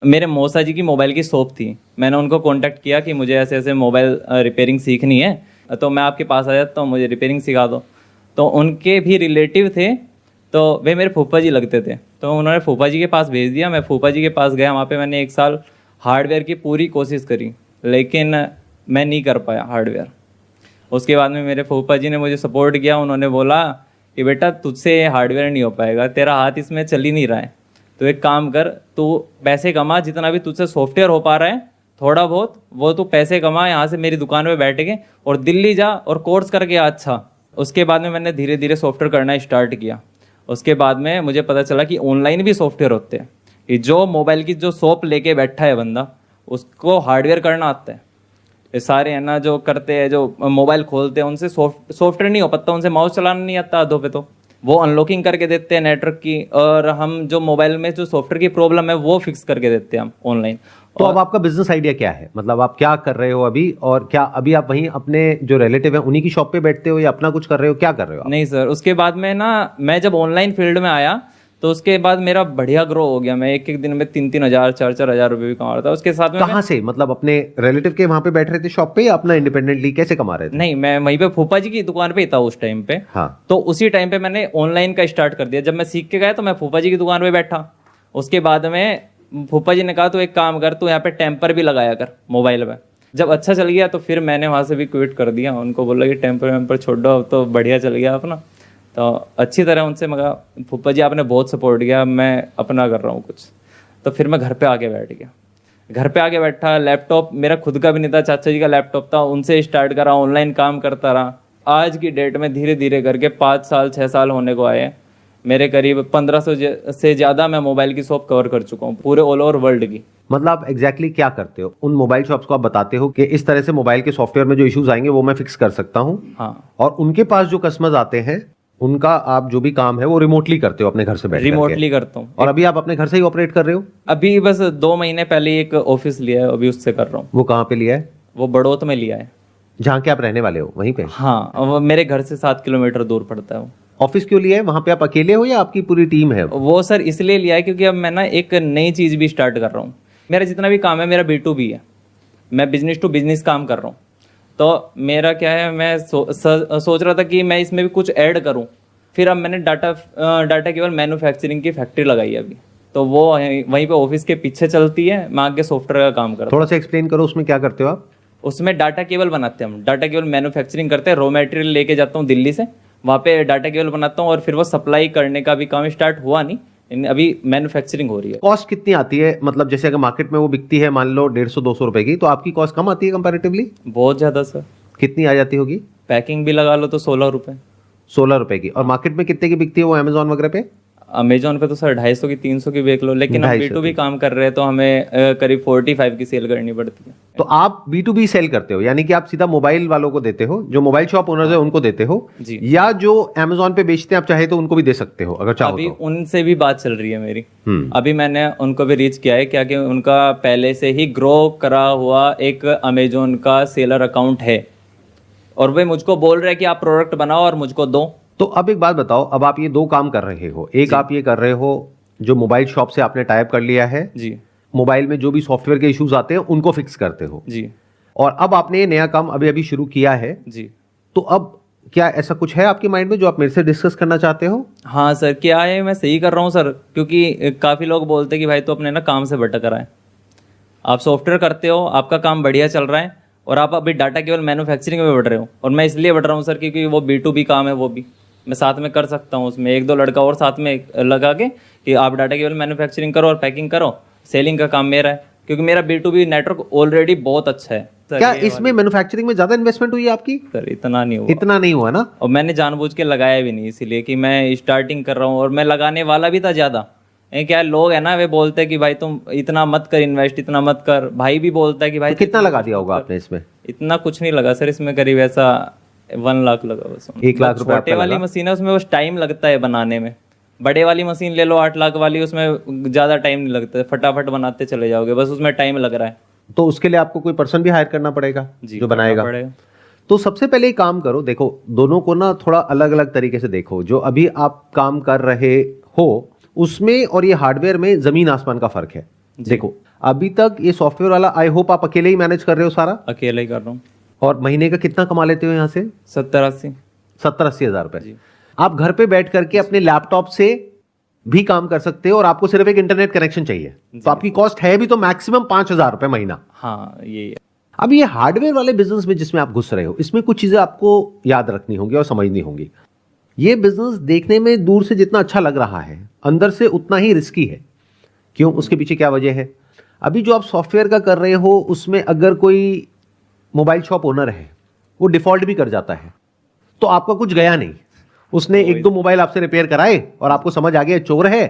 मेरे मौसा जी की मोबाइल की शॉप थी। मैंने उनको कांटेक्ट किया कि मुझे ऐसे ऐसे मोबाइल रिपेयरिंग सीखनी है, तो मैं आपके पास आ जाता हूँ, मुझे रिपेयरिंग सिखा दो। तो उनके भी रिलेटिव थे, तो वे मेरे फूफा जी लगते थे, तो उन्होंने फूफा जी के पास भेज दिया। मैं फूफा जी के पास गया, वहाँ पे मैंने 1 साल हार्डवेयर की पूरी कोशिश करी, लेकिन मैं नहीं कर पाया हार्डवेयर। उसके बाद में मेरे फूफा जी ने मुझे सपोर्ट किया। उन्होंने बोला कि बेटा तुझसे हार्डवेयर नहीं हो पाएगा, तेरा हाथ इसमें चल ही नहीं रहा है, तो एक काम कर, तू पैसे कमा, जितना भी तुझसे सॉफ्टवेयर हो पा रहा है थोड़ा बहुत वो तू पैसे कमा, यहाँ से मेरी दुकान पे बैठ के और दिल्ली जा और कोर्स करके आ। अच्छा, उसके बाद में मैंने धीरे धीरे सॉफ्टवेयर करना स्टार्ट किया। उसके बाद में मुझे पता चला कि ऑनलाइन भी सॉफ्टवेयर होते हैं, कि जो मोबाइल की जो शॉप लेके बैठा है बंदा, उसको हार्डवेयर करना आता है। ये सारे है ना जो करते हैं, जो मोबाइल खोलते हैं, उनसे सॉफ्टवेयर नहीं हो पाता, उनसे माउस चलाना नहीं आता आधों पे, तो वो अनलॉकिंग करके देते हैं नेटवर्क की, और हम जो मोबाइल में जो सॉफ्टवेयर की प्रॉब्लम है वो फिक्स करके देते हैं हम ऑनलाइन। तो अब आपका बिजनेस आइडिया क्या है, मतलब आप क्या कर रहे हो अभी, और क्या अभी आप वहीं अपने जो रिलेटिव है उन्हीं की शॉप पे बैठते हो या अपना कुछ कर रहे हो, क्या कर रहे हो आप? नहीं सर, उसके बाद में ना मैं जब ऑनलाइन फील्ड में आया तो उसके बाद मेरा बढ़िया ग्रो हो गया। मैं एक एक दिन में 3-3 हज़ार 4-4 हज़ार रुपये भी कमा रहा था। उसके साथ में कहाँ से, मतलब अपने रिलेटिव के वहां पे बैठ रहे थे शॉप पे या अपना इंडिपेंडेंटली कैसे कमा रहे थे? नहीं, मैं वहीं पे फूफा जी की दुकान पे ही था उस टाइम पे। हाँ। तो उसी टाइम पे मैंने ऑनलाइन का स्टार्ट कर दिया। जब मैं सीख के गया तो मैं फूफा जी की दुकान पे बैठा। उसके बाद में फूफा जी ने कहा तू एक काम कर, तू यहाँ पे टेम्पर भी लगाया कर मोबाइल में। जब अच्छा चल गया तो फिर मैंने वहाँ से भी क्विट कर दिया। उनको बोला कि टेम्पर वेम्पर छोड़ दो, अब तो बढ़िया चल गया अपना। तो अच्छी तरह उनसे मैं कहा फूफा जी आपने बहुत सपोर्ट किया, मैं अपना कर रहा हूँ कुछ। तो फिर मैं घर पे आके बैठ गया। घर पे आके बैठा, लैपटॉप मेरा खुद का भी नहीं था, चाचा जी का लैपटॉप था, उनसे स्टार्ट करा, ऑनलाइन काम करता रहा। आज की डेट में धीरे धीरे करके 5 साल 6 साल होने को आए। मेरे करीब 1500 से ज़्यादा मैं मोबाइल की शॉप कवर कर चुका हूँ पूरे ऑल ओवर वर्ल्ड की। मतलब आप एग्जैक्टली क्या करते हो? उन मोबाइल शॉप्स को आप बताते हो कि इस तरह से मोबाइल के सॉफ्टवेयर में जो इश्यूज आएंगे वो मैं फिक्स कर सकता हूँ। हाँ। और उनके पास जो कस्टमर्स आते हैं उनका आप जो भी काम है वो रिमोटली करते हो अपने घर से बैठ रिमोटली करता हूँ। और अभी आप अपने घर से ही ऑपरेट कर रहे हो? अभी बस 2 महीने पहले एक ऑफिस लिया है, अभी उससे कर रहा हूँ। वो कहाँ पे लिया है? वो बड़ौत में लिया है। जहाँ के आप रहने वाले हो वहीं पे? हाँ, वो मेरे घर से 7 किलोमीटर दूर पड़ता है वो। ऑफिस क्यों लिया है? वहां पे आप अकेले हो या आपकी पूरी टीम है? वो सर इसलिए लिया है क्योंकि अब मैं ना एक नई चीज़ भी स्टार्ट कर रहा हूँ। मेरा जितना भी काम है मेरा B2B है, मैं बिजनेस टू बिजनेस काम कर रहा हूँ। तो मेरा क्या है, मैं सोच रहा था कि मैं इसमें भी कुछ ऐड करूँ। फिर अब मैंने डाटा केवल मैन्युफैक्चरिंग की फैक्ट्री लगाई है अभी, तो वो वहीं पे ऑफिस के पीछे चलती है। मैं आगे सॉफ्टवेयर का काम करता हूँ। थोड़ा सा एक्सप्लेन करो उसमें क्या करते हो आप? उसमें डाटा केबल बनाते हैं हम, डाटा केबल मैन्युफैक्चरिंग करते हैं। रॉ मटेरियल लेके जाता हूँ दिल्ली से, वहाँ पे डाटा केबल बनाता हूँ और फिर वो सप्लाई करने का भी काम स्टार्ट हुआ नहीं, अभी मैन्युफैक्चरिंग हो रही है। कॉस्ट कितनी आती है, मतलब जैसे अगर मार्केट में वो बिकती है मान लो 150-200 रुपए की, तो आपकी कॉस्ट कम आती है कंपैरेटिवली? बहुत ज़्यादा सर। कितनी आ जाती होगी? पैकिंग भी लगा लो तो 16 रुपये। 16 रुपए की। और मार्केट में कितने की बिकती है वो अमेजोन वगैरह पे? अमेजोन पे तो सर 250 की 300 की बेच लो, लेकिन हम B2B काम कर रहे हैं तो हमें करीब 45 की सेल करनी पड़ती है। तो आप B2B सेल करते हो, यानी कि आप सीधा मोबाइल वालों को देते हो, जो मोबाइल शॉप ओनर्स है उनको देते हो जी। या जो अमेजोन पे बेचते हैं आप चाहे तो उनको भी दे सकते हो अगर चाहो अभी तो? उनसे भी बात चल रही है मेरी। अभी मैंने उनको भी रीच किया है, क्या कि उनका पहले से ही ग्रो करा हुआ एक अमेजोन का सेलर अकाउंट है और वे मुझको बोल रहे हैं कि आप प्रोडक्ट बनाओ और मुझको दो। तो अब एक बात बताओ, अब आप ये 2 काम कर रहे हो, एक आप ये कर रहे हो जो मोबाइल शॉप से आपने टाइप कर लिया है जी, मोबाइल में जो भी सॉफ्टवेयर के इश्यूज आते हैं उनको फिक्स करते हो जी, और अब आपने ये नया काम अभी अभी शुरू किया है जी। तो अब क्या ऐसा कुछ है आपके माइंड में जो आप मेरे से डिस्कस करना चाहते हो? हाँ सर, क्या है, मैं सही कर रहा हूँ सर, क्योंकि काफ़ी लोग बोलते हैं कि भाई तो अपने ना काम से भटक रहा है। आप सॉफ्टवेयर करते हो, आपका काम बढ़िया चल रहा है और आप अभी डाटा केवल मैन्युफैक्चरिंग में बढ़ रहे हो। और मैं इसलिए बढ़ रहा हूँ सर क्योंकि वो B2B काम है, वो भी मैं साथ में कर सकता हूँ। उसमें 1-2 लड़का और साथ में लगा के कि आप डाटा केवल मैन्युफैक्चरिंग करो और पैकिंग करो, सेलिंग का काम मेरा है, क्योंकि मेरा B2B नेटवर्क ऑलरेडी बहुत अच्छा है। क्या इसमें मैन्युफैक्चरिंग में ज्यादा इन्वेस्टमेंट हुई है आपकी? सर इतना नहीं हुआ। इतना नहीं हुआ ना? और मैंने जानबूझ के लगाया भी नहीं, इसीलिए कि मैं स्टार्टिंग कर रहा हूँ और मैं लगाने वाला भी था ज़्यादा। क्या लोग है ना, वे बोलते हैं कि भाई तुम इतना मत कर इन्वेस्ट, इतना मत कर। भाई भी बोलता है कि भाई तो कितना लगा दिया होगा आपने इसमें? इतना कुछ नहीं लगा सर, इसमें करीब ऐसा 1 लाख लगा बस। 1 लाख रुपए? छोटे वाली मशीन है उसमें बस टाइम लगता है बनाने में। बड़े वाली मशीन ले लो 8 लाख वाली, उसमें ज़्यादा टाइम नहीं लगता, फटाफट बनाते चले जाओगे, बस उसमें टाइम लग रहा है। तो उसके लिए आपको कोई पर्सन भी हायर करना पड़ेगा जो बनाएगा? तो सबसे पहले एक काम करो, देखो दोनों को ना थोड़ा अलग अलग तरीके से देखो। जो अभी आप काम कर रहे हो उसमें और ये हार्डवेयर में जमीन आसमान का फर्क है। देखो अभी तक ये सॉफ्टवेयर वाला आई होप आप अकेले ही मैनेज कर रहे हो सारा? अकेले ही कर रहा हूँ। और महीने का कितना कमा लेते हो यहाँ से? 70-80 हज़ार रुपए। आप घर पे बैठ करके अपने लैपटॉप से भी काम कर सकते हो और आपको सिर्फ एक इंटरनेट कनेक्शन चाहिए, तो आपकी कॉस्ट है भी तो मैक्सिमम 5,000 रुपए महीना। हाँ, ये है। अब ये हार्डवेयर वाले बिजनेस में जिसमें आप घुस रहे हो, इसमें कुछ चीजें आपको याद रखनी होंगी और समझनी होंगी। ये बिजनेस देखने में दूर से जितना अच्छा लग रहा है, अंदर से उतना ही रिस्की है। क्यों? उसके पीछे क्या वजह है? अभी जो आप सॉफ्टवेयर का कर रहे हो, उसमें अगर कोई मोबाइल शॉप ओनर है, वो डिफॉल्ट भी कर जाता है, तो आपका कुछ गया नहीं। उसने एक दो मोबाइल आपसे रिपेयर कराए और आपको समझ आ गया चोर है,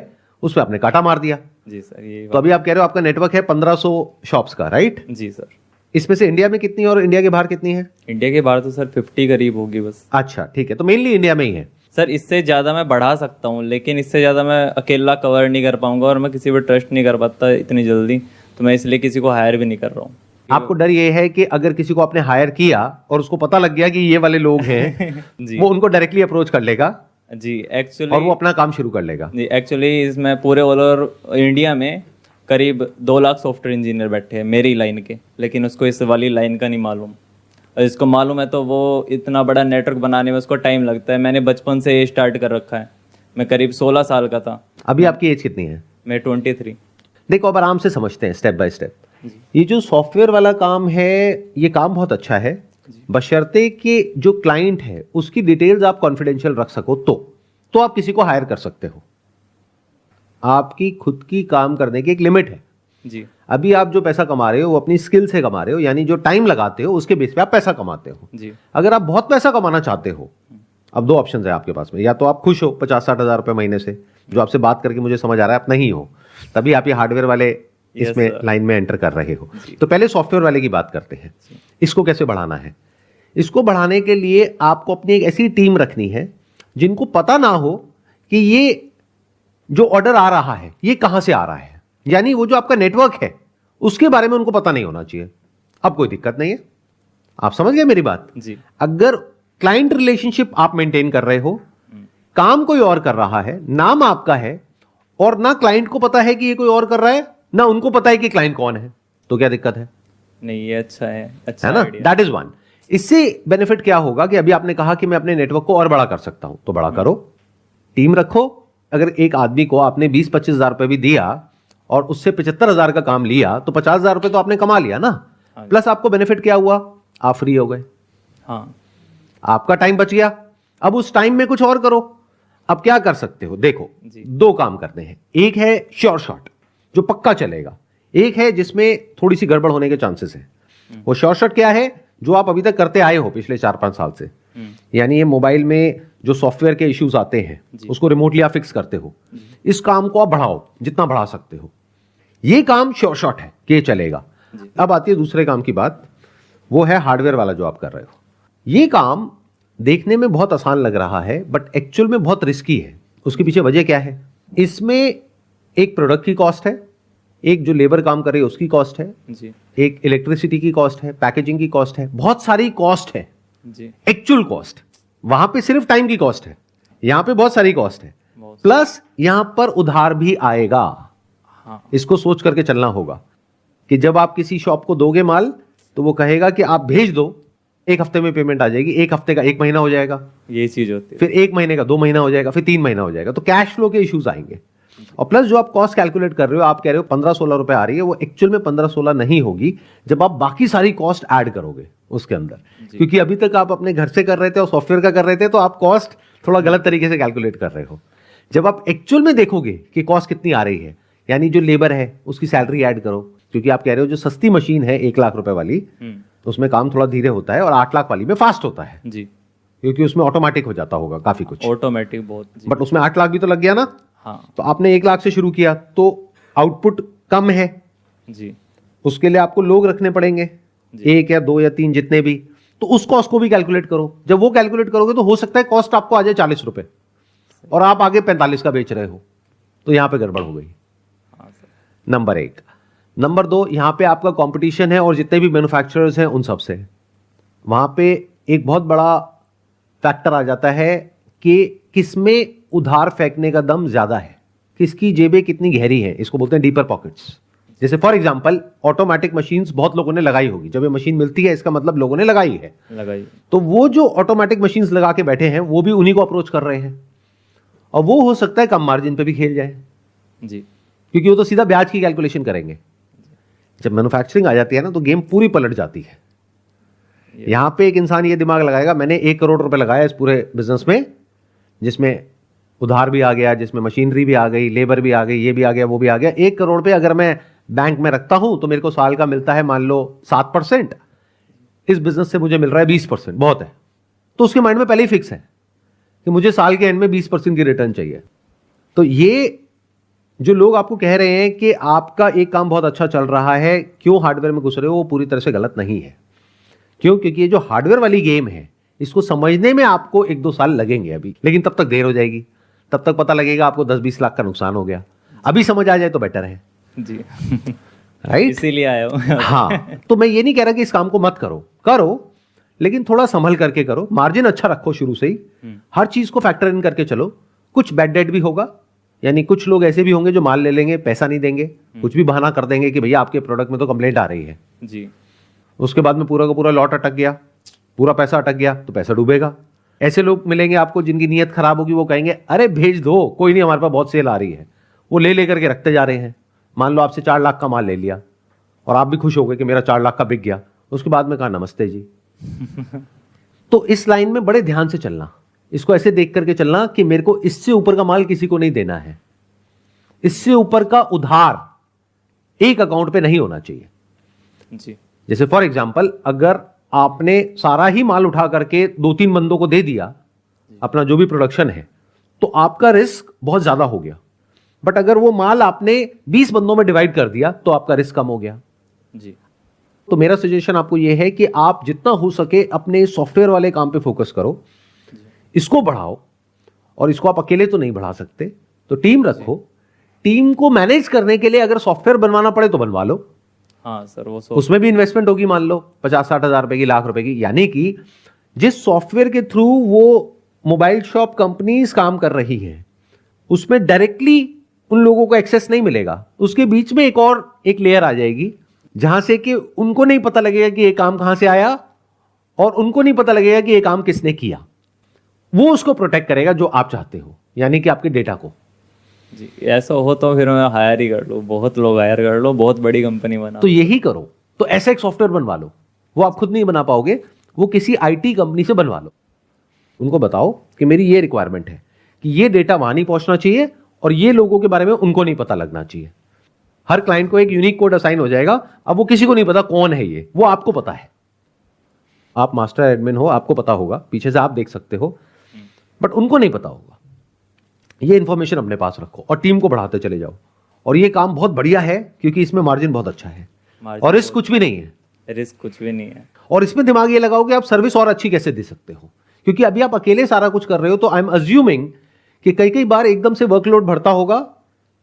उस पर आपने काटा मार दिया। जी सर, ये तो अभी आप कह रहे हो आपका नेटवर्क है 1500 शॉप्स का, राइट? जी सर। इसमें से इंडिया में कितनी और इंडिया के बाहर कितनी है? इंडिया के बाहर तो सर 50 करीब होगी बस। अच्छा, ठीक है, तो मेनली इंडिया में ही है। सर इससे ज़्यादा मैं बढ़ा सकता हूँ, लेकिन इससे ज़्यादा मैं अकेला कवर नहीं कर पाऊंगा और मैं किसी पर ट्रस्ट नहीं कर पाता इतनी जल्दी, तो मैं इसलिए किसी को हायर भी नहीं कर रहा हूँ। आपको डर ये है कि अगर किसी को आपने हायर किया और उसको पता लग गया कि ये वाले लोग हैं जी, वो उनको डायरेक्टली अप्रोच कर लेगा जी एक्चुअली, और वो अपना काम शुरू कर लेगा। जी एक्चुअली इसमें पूरे ऑल ओवर इंडिया में करीब 2 लाख सॉफ्टवेयर इंजीनियर बैठे हैं मेरी लाइन के, लेकिन उसको इस वाली लाइन का नहीं मालूम। और इसको मालूम है तो वो इतना बड़ा नेटवर्क बनाने में उसको टाइम लगता है। मैंने बचपन से ये स्टार्ट कर रखा है। मैं करीब 16 साल का था। अभी आपकी एज कितनी है? मैं 23। देखो, अब आराम से समझते हैं स्टेप बाय स्टेप। ये जो सॉफ्टवेयर वाला काम है, ये काम बहुत अच्छा है, बशर्ते कि जो क्लाइंट है उसकी डिटेल्स आप कॉन्फिडेंशियल रख सको तो आप किसी को हायर कर सकते हो। आपकी खुद की काम करने की एक लिमिट है। जी, अभी आप जो पैसा कमा रहे हो वो अपनी स्किल से कमा रहे हो, यानी जो टाइम लगाते हो उसके बेस पे आप पैसा कमाते हो। जी, अगर आप बहुत पैसा कमाना चाहते हो, अब 2 ऑप्शन है आपके पास में, या तो आप खुश हो 50-60 हज़ार रुपए महीने से, जो आपसे बात करके मुझे समझ आ रहा है आप नहीं हो, तभी आप ये हार्डवेयर वाले इसमें लाइन में एंटर कर रहे हो। तो पहले सॉफ्टवेयर वाले की बात करते हैं। इसको कैसे बढ़ाना है? इसको बढ़ाने के लिए आपको अपनी एक ऐसी टीम रखनी है जिनको पता ना हो कि ये जो ऑर्डर आ रहा है ये कहां से आ रहा है, यानी वो जो आपका नेटवर्क है उसके बारे में उनको पता नहीं होना चाहिए। अब कोई दिक्कत नहीं है, आप समझ गए मेरी बात? जी। अगर क्लाइंट रिलेशनशिप आप मेंटेन कर रहे हो, काम कोई और कर रहा है, नाम आपका है, और ना क्लाइंट को पता है कि ये कोई और कर रहा है, ना उनको पता है कि क्लाइंट कौन है, तो क्या दिक्कत है? नहीं, ये अच्छा है, अच्छा है ना? That is one. इससे बेनिफिट क्या होगा कि अभी आपने कहा कि मैं अपने नेटवर्क को और बड़ा कर सकता हूं, तो बड़ा करो, टीम रखो। अगर एक आदमी को आपने 20-25 हज़ार रुपए भी दिया और उससे 75 हज़ार का काम लिया, तो 50 हज़ार रुपए तो आपने कमा लिया ना। प्लस आपको बेनिफिट क्या हुआ? आप फ्री हो गए। हाँ, आपका टाइम बच गया। अब उस टाइम में कुछ और करो। अब क्या कर सकते हो? देखो, 2 काम करते हैं। एक है श्योर शॉट जो पक्का चलेगा, एक है जिसमें थोड़ी सी गड़बड़ होने के चांसेस है। वो श्योर शॉट क्या है? जो आप अभी तक करते आए हो पिछले 4-5 साल से, यानी ये मोबाइल में जो सॉफ्टवेयर के इश्यूज आते हैं उसको रिमोटली आप फिक्स करते हो। इस काम को आप बढ़ाओ जितना बढ़ा सकते हो। ये काम श्योर शॉट है कि ये चलेगा। अब आती है दूसरे काम की बात, वो है हार्डवेयर वाला जो आप कर रहे हो। ये काम देखने में बहुत आसान लग रहा है, बट एक्चुअल में बहुत रिस्की है। उसके पीछे वजह क्या है? इसमें एक प्रोडक्ट की कॉस्ट है, एक जो लेबर काम करे उसकी कॉस्ट है जी, एक इलेक्ट्रिसिटी की कॉस्ट है, पैकेजिंग की कॉस्ट है, बहुत सारी कॉस्ट है जी, एक्चुअल कॉस्ट। वहां पे सिर्फ टाइम की कॉस्ट है, यहां पे बहुत सारी कॉस्ट है, प्लस यहां पर उधार भी आएगा। हाँ, इसको सोच करके चलना होगा कि जब आप किसी शॉप को दोगे माल, तो वो कहेगा कि आप भेज दो, 1 हफ्ते में पेमेंट आ जाएगी, 1 हफ्ते का 1 महीना हो जाएगा, ये चीज होती है, फिर 1 महीने का 2 महीना हो जाएगा, फिर 3 महीना हो जाएगा। तो कैश फ्लो के इश्यूज आएंगे। और प्लस जो आप कॉस्ट कैलकुलेट कर रहे हो, आप कह रहे हो 15-16 रुपए आ रही है, वो एक्चुअल में 15-16 नहीं होगी जब आप बाकी सारी कॉस्ट ऐड करोगे उसके अंदर। क्योंकि अभी तक आप अपने घर से कर रहे थे और सॉफ्टवेयर का कर रहे थे, तो आप कॉस्ट थोड़ा गलत तरीके से कैलकुलेट कर रहे हो। जब आप एक्चुअल में देखोगे कि कॉस्ट कितनी आ रही है, यानी जो लेबर है उसकी सैलरी ऐड करो, क्योंकि आप कह रहे हो जो सस्ती मशीन है 1 लाख रुपए वाली, उसमें काम थोड़ा धीरे होता है, और 8 लाख वाली में फास्ट होता है, जी, क्योंकि उसमें ऑटोमेटिक हो जाता होगा काफी कुछ, ऑटोमेटिक बहुत, बट उसमें 8 लाख भी तो लग गया ना। हाँ, तो आपने 1 लाख से शुरू किया, तो आउटपुट कम है, जी, उसके लिए आपको लोग रखने पड़ेंगे, 1 या 2 या 3 जितने भी। तो उस कॉस्ट को भी कैलकुलेट करो। जब वो कैलकुलेट करोगे तो हो सकता है कॉस्ट आपको आ जाए 40 रुपए और आप आगे 45 का बेच रहे हो, तो यहां पे गड़बड़ हो गई। हाँ सर, नंबर 1। नंबर 2, यहां पे आपका कंपटीशन है, और जितने भी मैन्युफैक्चरर्स हैं उन सब से। वहां पे एक बहुत बड़ा फैक्टर आ जाता है कि किसमें उधार फेंकने का दम ज्यादा है, किसकी जेबें कितनी गहरी हैं। इसको बोलते हैं डीपर पॉकेट्स, जैसे फॉर एग्जांपल ऑटोमेटिक मशीन्स बहुत लोगों ने लगाई होगी, जब ये मशीन मिलती है इसका मतलब लोगों ने लगाई है, तो वो जो ऑटोमेटिक मशीन्स लगा के बैठे हैं वो भी उन्हीं को अप्रोच कर रहे हैं, और वो हो सकता है कम मार्जिन पे भी खेल जाए जी, क्योंकि वो तो सीधा ब्याज की कैलकुलेशन करेंगे। जब मैन्युफैक्चरिंग आ जाती है ना तो गेम पूरी पलट जाती है। यहां पे एक इंसान ये दिमाग लगाएगा मैंने 1 करोड़ रुपए लगाया इस पूरे बिजनेस में, जिसमें उधार भी आ गया, जिसमें मशीनरी भी आ गई, लेबर भी आ गई, ये भी आ गया, वो भी आ गया। 1 करोड़ पे अगर मैं बैंक में रखता हूं तो मेरे को साल का मिलता है मान लो 7%, इस बिजनेस से मुझे मिल रहा है 20%, बहुत है। तो उसके माइंड में पहले ही फिक्स है कि मुझे साल के एंड में 20% की रिटर्न चाहिए। तो ये जो लोग आपको कह रहे हैं कि आपका एक काम बहुत अच्छा चल रहा है, क्यों हार्डवेयर में घुस रहे हो, वो पूरी तरह से गलत नहीं है। क्यों? क्योंकि ये जो हार्डवेयर वाली गेम है इसको समझने में आपको 1-2 साल लगेंगे अभी, लेकिन तब तक देर हो जाएगी, तब तक पता लगेगा आपको 10-20 लाख का नुकसान हो गया। अभी समझ आ जाए तो बेटर है जी, राइट? इसीलिए आया हूं। हाँ, तो मैं ये नहीं कह रहा कि इस काम को मत करो, करो, लेकिन थोड़ा संभल करके करो, मार्जिन अच्छा रखो शुरू से ही, हर चीज को फैक्टर इन करके चलो। कुछ बैड डेट भी होगा, यानी कुछ लोग ऐसे भी होंगे जो माल ले लेंगे, पैसा नहीं देंगे, कुछ भी बहाना कर देंगे कि भैया आपके प्रोडक्ट में तो कंप्लेंट आ रही है जी, उसके बाद में पूरा का पूरा लॉट अटक गया, पूरा पैसा अटक गया तो पैसा डूबेगा। ऐसे लोग मिलेंगे आपको जिनकी नीयत खराब होगी, वो कहेंगे अरे भेज दो, कोई नहीं, हमारे पास बहुत सेल आ रही है, वो ले लेकर के रखते जा रहे हैं। मान लो आपसे 4 लाख का माल ले लिया और आप भी खुश हो गए कि मेरा 4 लाख का बिक गया, उसके बाद में कहा नमस्ते जी। तो इस लाइन में बड़े ध्यान से चलना, इसको ऐसे देख करके चलना कि मेरे को इससे ऊपर का माल किसी को नहीं देना है, इससे ऊपर का उधार एक अकाउंट पे नहीं होना चाहिए जी। जैसे फॉर एग्जांपल अगर आपने सारा ही माल उठा करके 2-3 बंदों को दे दिया, अपना जो भी प्रोडक्शन है, तो आपका रिस्क बहुत ज्यादा हो गया। बट अगर वो माल आपने 20 बंदों में डिवाइड कर दिया तो आपका रिस्क कम हो गया जी। तो मेरा सजेशन आपको यह है कि आप जितना हो सके अपने सॉफ्टवेयर वाले काम पे फोकस करो, इसको बढ़ाओ। और इसको आप अकेले तो नहीं बढ़ा सकते, तो टीम रखो। टीम को मैनेज करने के लिए अगर सॉफ्टवेयर बनवाना पड़े तो बनवा लो। हाँ सर, वो उसमें भी इन्वेस्टमेंट होगी, मान लो 50-60 हजार रुपए की, लाख रुपए की। यानी कि जिस सॉफ्टवेयर के थ्रू वो मोबाइल शॉप कंपनीज काम कर रही है उसमें डायरेक्टली उन लोगों को एक्सेस नहीं मिलेगा, उसके बीच में एक लेयर आ जाएगी जहां से कि उनको नहीं पता लगेगा कि ये काम कहां से आया और उनको नहीं पता लगेगा कि ये काम किसने किया। वो उसको प्रोटेक्ट करेगा जो आप चाहते हो, यानी कि आपके डेटा को। जी। ऐसा हो तो फिर मैं हायर ही कर लो, बहुत लोग हायर कर लो, बहुत बड़ी कंपनी बना। तो यही करो, तो ऐसा एक सॉफ्टवेयर बनवा लो। वो आप खुद नहीं बना पाओगे, वो किसी आईटी कंपनी से बनवा लो। उनको बताओ कि मेरी ये रिक्वायरमेंट है कि ये डेटा वहां नहीं पहुंचना चाहिए और ये लोगों के बारे में उनको नहीं पता लगना चाहिए। हर क्लाइंट को एक यूनिक कोड असाइन हो जाएगा। अब वो किसी को नहीं पता कौन है ये, वो आपको पता है। आप मास्टर एडमिन हो, आपको पता होगा, पीछे से आप देख सकते हो, बट उनको नहीं पता होगा। ये इंफॉर्मेशन अपने पास रखो और टीम को बढ़ाते चले जाओ। और ये काम बहुत बढ़िया है क्योंकि इसमें मार्जिन बहुत अच्छा है और रिस्क कुछ भी नहीं है। रिस्क कुछ भी नहीं है। और इसमें दिमाग ये लगाओ कि आप सर्विस और अच्छी कैसे दे सकते हो, क्योंकि अभी आप अकेले सारा कुछ कर रहे हो। तो आई एम अज्यूमिंग कि कई बार एकदम से वर्कलोड बढ़ता होगा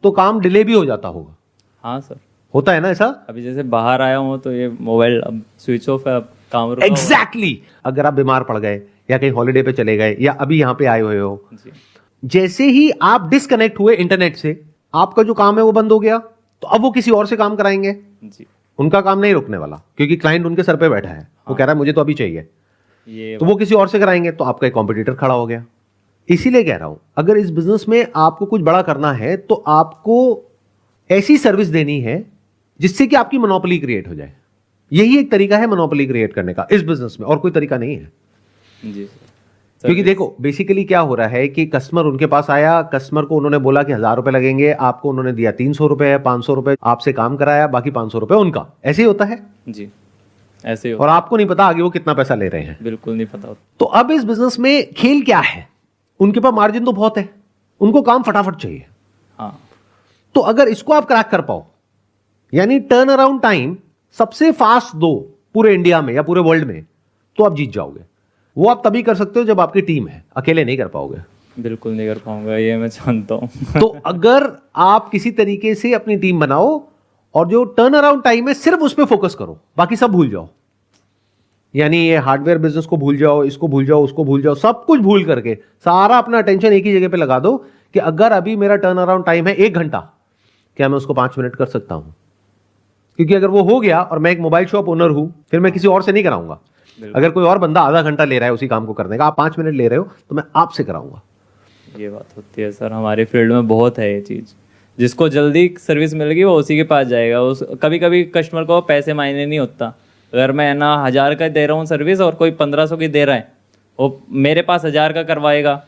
तो काम डिले भी हो जाता होगा। हाँ सर, होता है ना ऐसा। अभी जैसे बाहर आया हूँ तो ये मोबाइल अब स्विच ऑफ है, अब काम रुका हुआ है। एग्जैक्टली। अगर आप बीमार पड़ गए या कहीं हॉलीडे पे चले गए या अभी यहां पे आए हुए हो, जी। जैसे ही आप डिस्कनेक्ट हुए इंटरनेट से, आपका जो काम है वो बंद हो गया, तो अब वो किसी और से काम कराएंगे। जी। उनका काम नहीं रुकने वाला क्योंकि क्लाइंट उनके सर पे बैठा है। वो कह रहा है मुझे तो अभी चाहिए, ये तो वो किसी और से कराएंगे, तो आपका एक कॉम्पिटिटर खड़ा हो गया। इसीलिए कह रहा हूं, अगर इस बिजनेस में आपको कुछ बड़ा करना है तो आपको ऐसी सर्विस देनी है जिससे कि आपकी मोनोपोली क्रिएट हो जाए। यही एक तरीका है मोनोपोली क्रिएट करने का इस बिजनेस में, और कोई तरीका नहीं है। जी सर। क्योंकि देखो बेसिकली क्या हो रहा है कि कस्टमर उनके पास आया, कस्टमर को उन्होंने बोला कि 1000 रुपए लगेंगे, आपको उन्होंने दिया 300 रुपए, 500 रुपए आपसे काम कराया, बाकी 500 रुपए उनका। ऐसे ही होता है जी, ऐसे ही और आपको नहीं पता आगे वो कितना पैसा ले रहे हैं। बिल्कुल नहीं पता होता। तो अब इस बिजनेस में खेल क्या है, उनके पास मार्जिन तो बहुत है, उनको काम फटाफट चाहिए। हाँ, तो अगर इसको आप क्रैक कर पाओ, यानी टर्न अराउंड टाइम सबसे फास्ट दो पूरे इंडिया में या पूरे वर्ल्ड में, तो आप जीत जाओगे। वो आप तभी कर सकते हो जब आपकी टीम है, अकेले नहीं कर पाओगे। बिल्कुल नहीं कर पाऊंगा, ये मैं जानता हूं। तो अगर आप किसी तरीके से अपनी टीम बनाओ और जो टर्न अराउंड टाइम है सिर्फ उस पर फोकस करो, बाकी सब भूल जाओ। यानी ये हार्डवेयर बिजनेस को भूल जाओ, इसको भूल जाओ, उसको भूल जाओ, सब कुछ भूल करके सारा अपना अटेंशन एक ही जगह पे लगा दो कि अगर अभी मेरा टर्न अराउंड टाइम है 1 घंटा, क्या मैं उसको 5 मिनट कर सकता हूं? क्योंकि अगर वो हो गया और मैं एक मोबाइल शॉप ओनर हूं, फिर मैं किसी और से नहीं कराऊंगा। अगर कोई और बंदा आधा घंटा ले रहा है उसी काम को करने का, आप 5 मिनट ले रहे हो, तो मैं आपसे कराऊंगा। ये बात होती है सर, हमारी फील्ड में बहुत है ये चीज़। जिसको जल्दी सर्विस मिल गई वो उसी के पास जाएगा। उस कभी कभी कस्टमर को पैसे मायने नहीं होता। अगर मैं ना 1000 का दे रहा हूँ सर्विस और कोई 1500 की दे रहा है, वो मेरे पास 1000 का करवाएगा।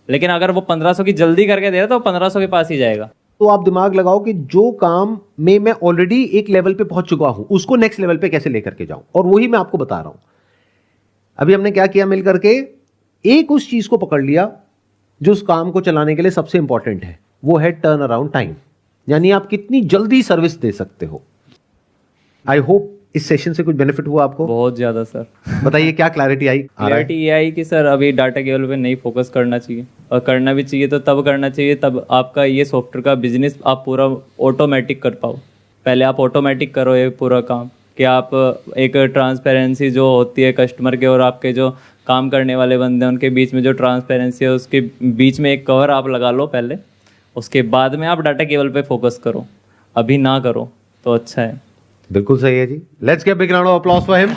लेकिन अगर वो 1500 की जल्दी करके दे रहा है तो 1500 के पास ही जाएगा। तो आप दिमाग लगाओ कि जो काम में मैं ऑलरेडी एक लेवल पे पहुंच चुका हूं, उसको नेक्स्ट लेवल पे कैसे लेकर के जाऊं, और वही मैं आपको बता रहा हूं। अभी हमने क्या किया मिल करके, एक उस चीज को पकड़ लिया जो उस काम को चलाने के लिए सबसे इंपॉर्टेंट है, वो है टर्न अराउंड टाइम, यानी आप कितनी जल्दी सर्विस दे सकते हो। आई होप इस सेशन से कुछ बेनिफिट हुआ आपको। बहुत ज़्यादा सर। बताइए क्या क्लैरिटी आई? क्लैरिटी ये आई कि सर अभी डाटा केबल पे नहीं फोकस करना चाहिए, और करना भी चाहिए तो तब करना चाहिए तब आपका ये सॉफ्टवेयर का बिजनेस आप पूरा ऑटोमेटिक कर पाओ। पहले आप ऑटोमेटिक करो ये पूरा काम, कि आप एक ट्रांसपेरेंसी जो होती है कस्टमर के और आपके जो काम करने वाले बंदे हैं उनके बीच में जो ट्रांसपेरेंसी है, उसके बीच में एक कवर आप लगा लो पहले, उसके बाद में आप डाटा केबल पे फोकस करो। अभी ना करो तो अच्छा है। बिल्कुल सही है जी। Let's give big round of applause for him.